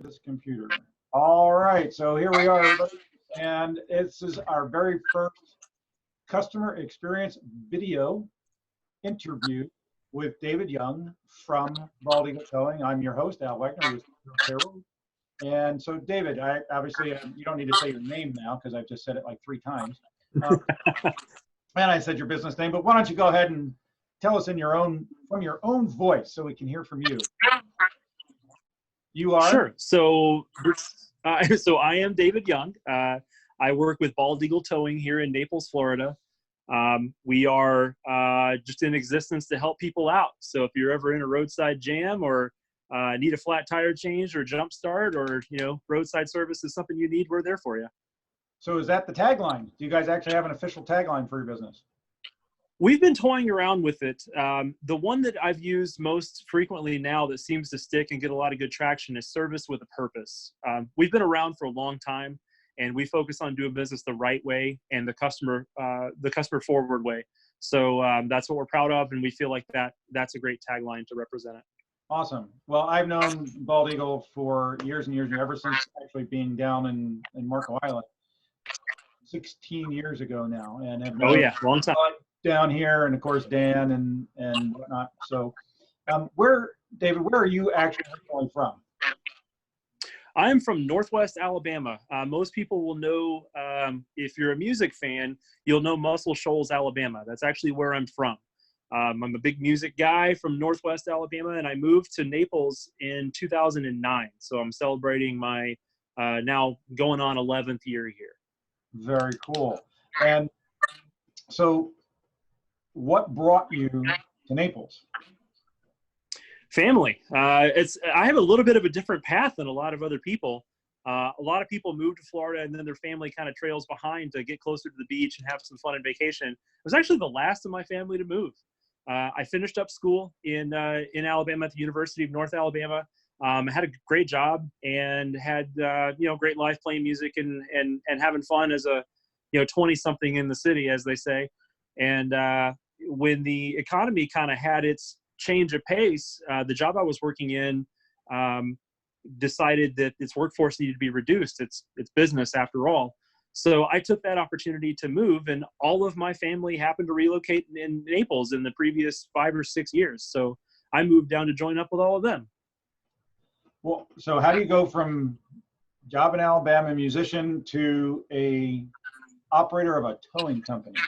this computer. All right, so here we are, everybody. And this is our very first customer experience video interview with David Young from Bald Eagle Towing. I'm your host, Al Wagner with TruPayroll's. And so, David, obviously you don't need to say your name now because I've just said it like 3 times. And I said your business name, but why don't you go ahead and tell us from your own voice so we can hear from you. You are? Sure. So I am David Young. I work with Bald Eagle Towing here in Naples, Florida. We are just in existence to help people out. So if you're ever in a roadside jam or need a flat tire change or jump start or, roadside service is something you need, we're there for you. So is that the tagline? Do you guys actually have an official tagline for your business? We've been toying around with it. The one that I've used most frequently now that seems to stick and get a lot of good traction is service with a purpose. We've been around for a long time, and we focus on doing business the right way and the customer forward way. So that's what we're proud of, and we feel like that's a great tagline to represent it. Awesome. Well, I've known Bald Eagle for years and years, and ever since actually being down in Marco Island 16 years ago now, and have known long time down here, and of course Dan and whatnot. So, David, where are you actually originally from? I am from Northwest Alabama. Most people will know, if you're a music fan, you'll know Muscle Shoals, Alabama. That's actually where I'm from. I'm a big music guy from Northwest Alabama, and I moved to Naples in 2009. So I'm celebrating my now going on 11th year here. Very cool. And so what brought you to Naples? Family. I have a little bit of a different path than a lot of other people. A lot of people move to Florida and then their family kind of trails behind to get closer to the beach and have some fun and vacation. I was actually the last of my family to move. I finished up school in Alabama at the University of North Alabama. Had a great job and had great life playing music and having fun as a 20-something in the city, as they say. And when the economy kind of had its change of pace, the job I was working in decided that its workforce needed to be reduced. It's business after all. So I took that opportunity to move, and all of my family happened to relocate in Naples in the previous 5 or 6 years. So I moved down to join up with all of them. Well, so how do you go from job in Alabama, musician, to a operator of a towing company?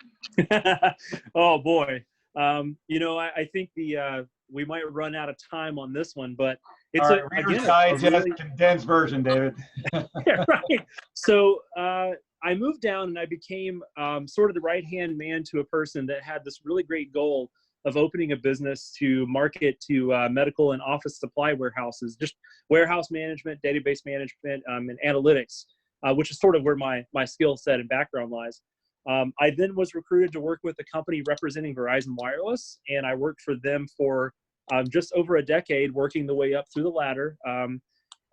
Oh boy. I think we might run out of time on this one, but it's a really condensed version, David. Yeah, right. So I moved down and I became sort of the right-hand man to a person that had this really great goal of opening a business to market to medical and office supply warehouses, just warehouse management, database management, and analytics, which is sort of where my skill set and background lies. I then was recruited to work with a company representing Verizon Wireless, and I worked for them for just over a decade, working the way up through the ladder,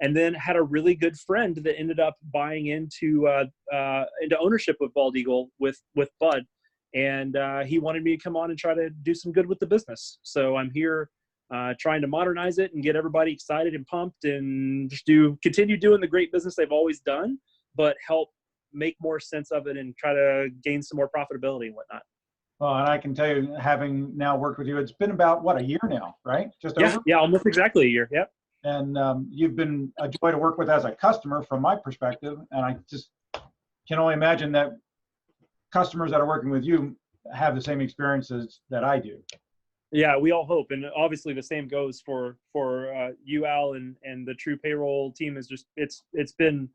and then had a really good friend that ended up buying into ownership of Bald Eagle with Bud, and he wanted me to come on and try to do some good with the business. So I'm here trying to modernize it and get everybody excited and pumped, and just continue doing the great business they've always done, but help make more sense of it and try to gain some more profitability and whatnot. Well, and I can tell you, having now worked with you, it's been about, what, a year now, right? Just over? Yeah, almost exactly a year, yep. And you've been a joy to work with as a customer from my perspective, and I just can only imagine that customers that are working with you have the same experiences that I do. Yeah, we all hope, and obviously the same goes for you, Al, and the TruPayroll team. Is just it's been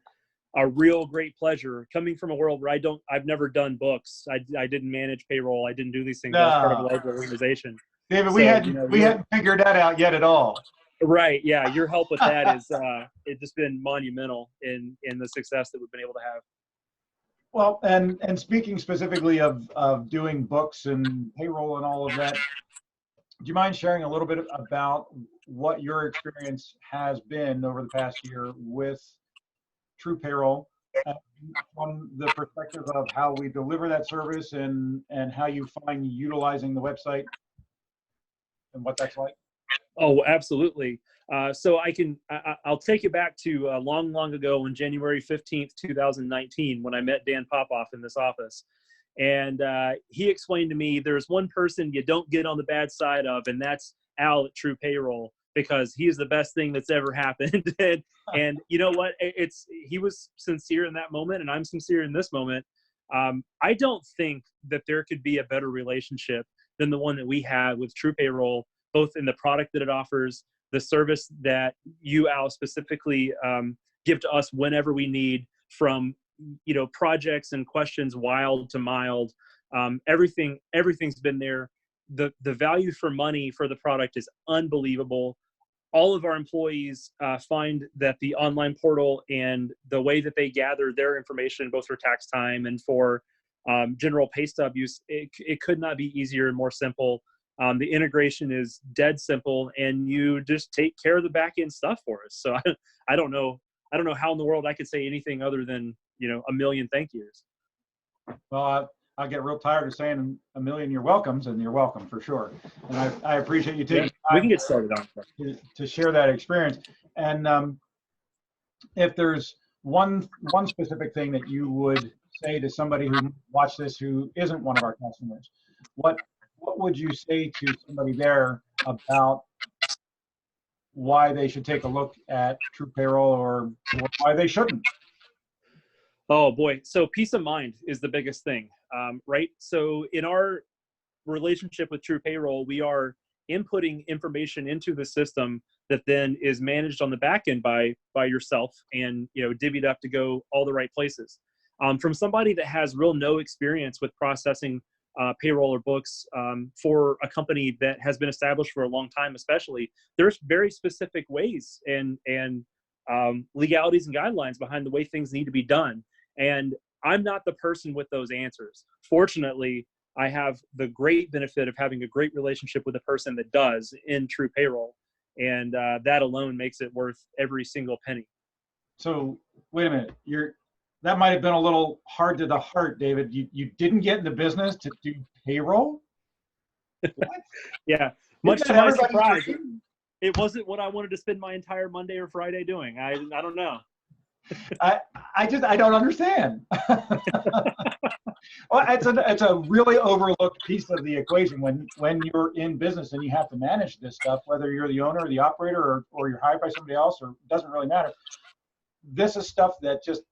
a real great pleasure coming from a world where I've never done books. I didn't manage payroll. I didn't do these things as part of a larger organization. David, we hadn't figured that out yet at all. Right. Yeah. Your help with that is it's just been monumental in the success that we've been able to have. Well, and speaking specifically of doing books and payroll and all of that, do you mind sharing a little bit about what your experience has been over the past year with TruPayroll, from the perspective of how we deliver that service and how you find utilizing the website and what that's like? Oh, absolutely. So I'll take you back to long ago on January 15th, 2019, when I met Dan Popoff in this office. And he explained to me, there's one person you don't get on the bad side of, and that's Al at TruPayroll, because he is the best thing that's ever happened. and you know what? He was sincere in that moment, and I'm sincere in this moment. I don't think that there could be a better relationship than the one that we have with TruPayroll, both in the product that it offers, the service that you, Al, specifically give to us whenever we need, from projects and questions wild to mild. Everything's been there. The value for money for the product is unbelievable. All of our employees find that the online portal and the way that they gather their information, both for tax time and for general pay stub use, it could not be easier and more simple. The integration is dead simple, and you just take care of the back end stuff for us. So I don't know how in the world I could say anything other than a million thank yous. Well, I'll get real tired of saying a million you're welcomes, and you're welcome for sure. And I appreciate you taking time. We can get started on it. To share that experience. And if there's one specific thing that you would say to somebody who watched this who isn't one of our customers, what would you say to somebody there about why they should take a look at TruPayroll, or why they shouldn't? Oh boy, so peace of mind is the biggest thing, right? So in our relationship with TruPayroll, we are inputting information into the system that then is managed on the back end by yourself, and divvied up to go all the right places. From somebody that has no experience with processing payroll or books for a company that has been established for a long time, especially, there's very specific ways and legalities and guidelines behind the way things need to be done. And I'm not the person with those answers. Fortunately, I have the great benefit of having a great relationship with a person that does in TruPayroll, and that alone makes it worth every single penny. So wait a minute, that might have been a little hard to the heart, David. You didn't get in the business to do payroll? What? Yeah, much to my surprise, it wasn't what I wanted to spend my entire Monday or Friday doing. I don't know. I don't understand. Well, it's a really overlooked piece of the equation when you're in business and you have to manage this stuff, whether you're the owner or the operator, or you're hired by somebody else, or it doesn't really matter. This is stuff that just,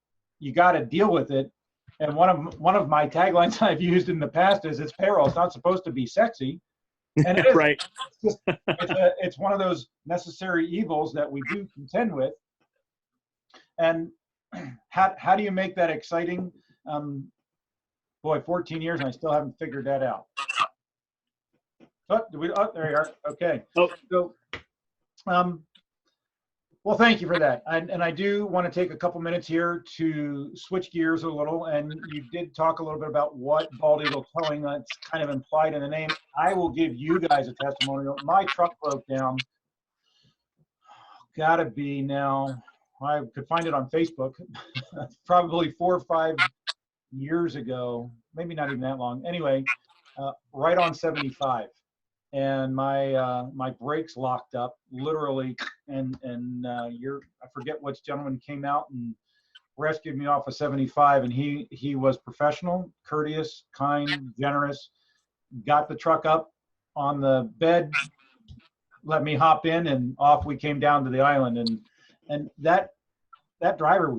you got to deal with it. And one of my taglines I've used in the past is, it's payroll. It's not supposed to be sexy. And it is. Right. It's one of those necessary evils that we do contend with. And how do you make that exciting? Boy, 14 years and I still haven't figured that out. Oh, there you are. Okay. Oh. So, well, thank you for that. And I do want to take a couple minutes here to switch gears a little. And you did talk a little bit about what Bald Eagle Towing, that's kind of implied in the name. I will give you guys a testimonial. My truck broke down. Gotta be now, I could find it on Facebook, probably 4 or 5 years ago, maybe not even that long. Anyway, right on 75, and my brakes locked up, literally, and I forget which gentleman came out and rescued me off of 75, and he was professional, courteous, kind, generous, got the truck up on the bed, let me hop in, and off we came down to the island. And that driver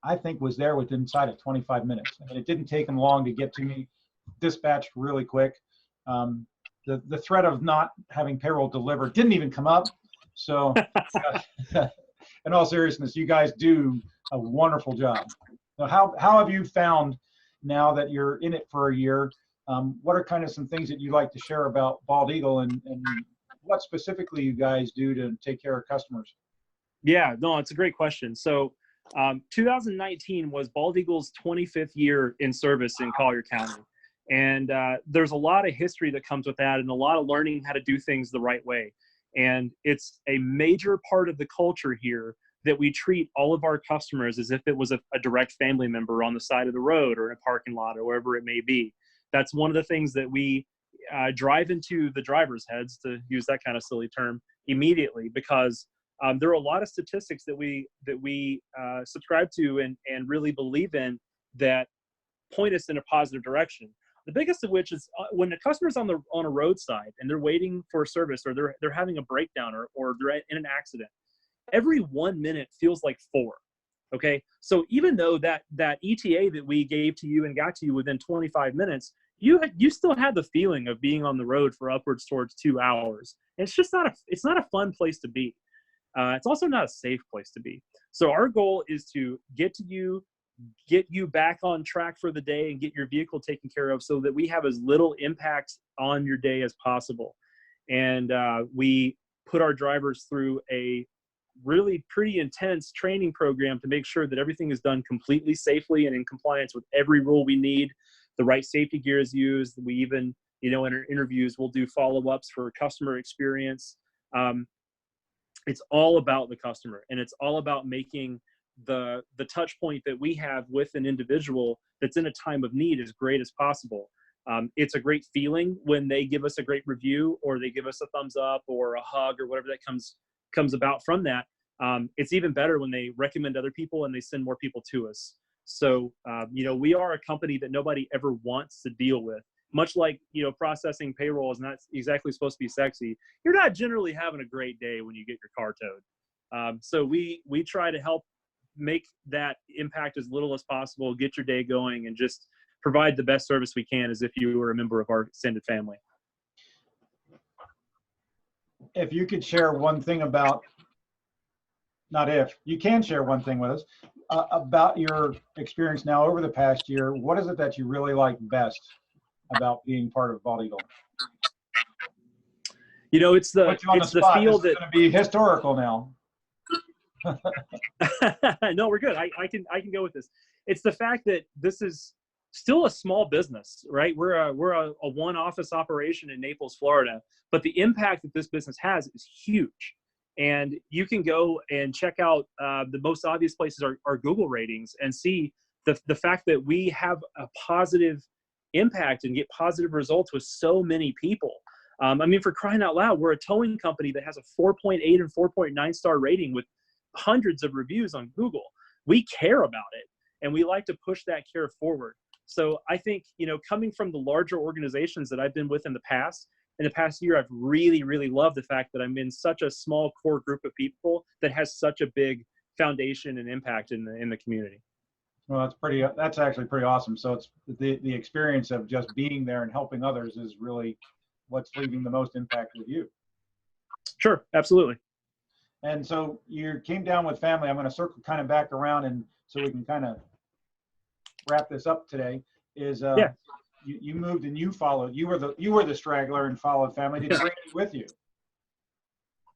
I think was there within inside of 25 minutes. And it didn't take him long to get to me, dispatched really quick. The threat of not having payroll delivered didn't even come up. So in all seriousness, you guys do a wonderful job. So how have you found, now that you're in it for a year, what are kind of some things that you'd like to share about Bald Eagle, and what specifically you guys do to take care of customers? Yeah, no, it's a great question. So 2019 was Bald Eagle's 25th year in service in Collier County. And there's a lot of history that comes with that, and a lot of learning how to do things the right way. And it's a major part of the culture here that we treat all of our customers as if it was a direct family member on the side of the road or in a parking lot or wherever it may be. That's one of the things that we drive into the driver's heads, to use that kind of silly term, immediately, because there are a lot of statistics that we subscribe to and really believe in that point us in a positive direction. The biggest of which is when a customer's on a roadside and they're waiting for a service, or they're having a breakdown, or they're in an accident. Every 1 minute feels like 4. Okay, so even though that ETA that we gave to you and got to you within 25 minutes, you still had the feeling of being on the road for upwards towards 2 hours. And it's just not a fun place to be. It's also not a safe place to be. So our goal is to get you back on track for the day and get your vehicle taken care of, so that we have as little impact on your day as possible. And we put our drivers through a really pretty intense training program to make sure that everything is done completely safely and in compliance with every rule we need. The right safety gear is used. We even, in our interviews, we'll do follow-ups for customer experience. It's all about the customer, and it's all about making the touch point that we have with an individual that's in a time of need as great as possible. It's a great feeling when they give us a great review, or they give us a thumbs up or a hug or whatever that comes about from that. It's even better when they recommend other people and they send more people to us. So, we are a company that nobody ever wants to deal with. Much like, processing payroll is not exactly supposed to be sexy. You're not generally having a great day when you get your car towed. So we try to help make that impact as little as possible, get your day going, and just provide the best service we can as if you were a member of our extended family. If you could share one thing about, not if, you can share one thing with us about your experience now over the past year. What is it that you really like best about being part of Bald Eagle? It's the feel that, this is going to be historical now. No, we're good. I can go with this. It's the fact that this is still a small business, right? We're a one office operation in Naples, Florida, but the impact that this business has is huge. And you can go and check out the most obvious places are Google ratings, and see the fact that we have a positive impact and get positive results with so many people. For crying out loud, we're a towing company that has a 4.8 and 4.9 star rating with hundreds of reviews on Google. We care about it, and we like to push that care forward. So I think, coming from the larger organizations that I've been with in the past year, I've really, really loved the fact that I'm in such a small core group of people that has such a big foundation and impact in the community. Well, that's actually pretty awesome. So it's the experience of just being there and helping others is really what's leaving the most impact with you. Sure, absolutely. And so you came down with family. I'm going to circle kind of back around, and so we can kind of wrap this up today. You moved and you followed. You were the straggler and followed family. Did you bring it with you?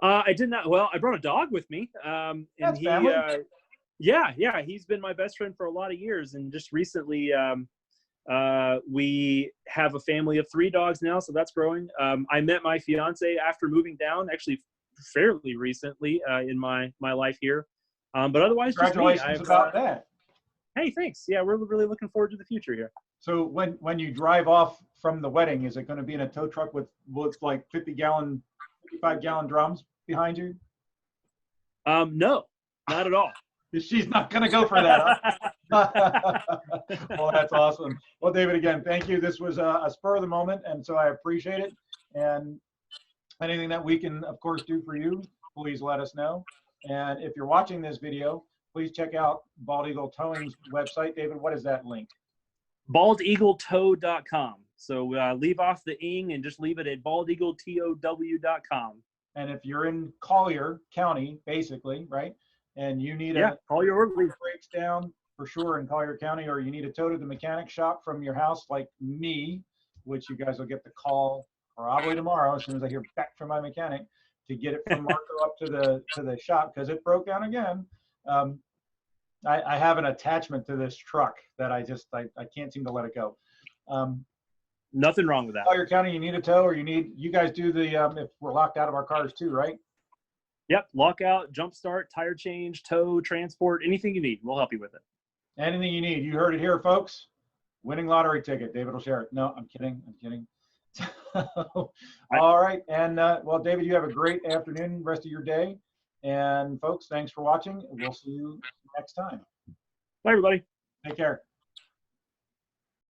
I did not. Well, I brought a dog with me. That's family. Yeah, he's been my best friend for a lot of years, and just recently we have a family of 3 dogs now, so that's growing. I met my fiance after moving down, actually fairly recently in my life here. But otherwise, congratulations about that. Hey, thanks. Yeah, we're really looking forward to the future here. So when you drive off from the wedding, is it going to be in a tow truck with looks like 55-gallon drums behind you? No, not at all. She's not going to go for that. Huh? Well, that's awesome. Well, David, again, thank you. This was a spur of the moment, and so I appreciate it. And anything that we can, of course, do for you, please let us know. And if you're watching this video, please check out Bald Eagle Towing's website. David, what is that link? baldeagletow.com. So leave off the ing and just leave it at baldeagletow.com. And if you're in Collier County, basically, right, and you need Collier breaks down for sure in Collier County, or you need a tow to the mechanic shop from your house, like me, which you guys will get the call probably tomorrow as soon as I hear back from my mechanic to get it from Marco up to the shop because it broke down again. I have an attachment to this truck that I can't seem to let it go. Nothing wrong with that. Collier County, you need a tow, or you guys do the if we're locked out of our cars too, right? Yep, lockout, jump start, tire change, tow, transport, anything you need, we'll help you with it. Anything you need. You heard it here, folks. Winning lottery ticket. David will share it. No, I'm kidding. All right. And well, David, you have a great afternoon, rest of your day. And folks, thanks for watching. We'll see you next time. Bye, everybody. Take care.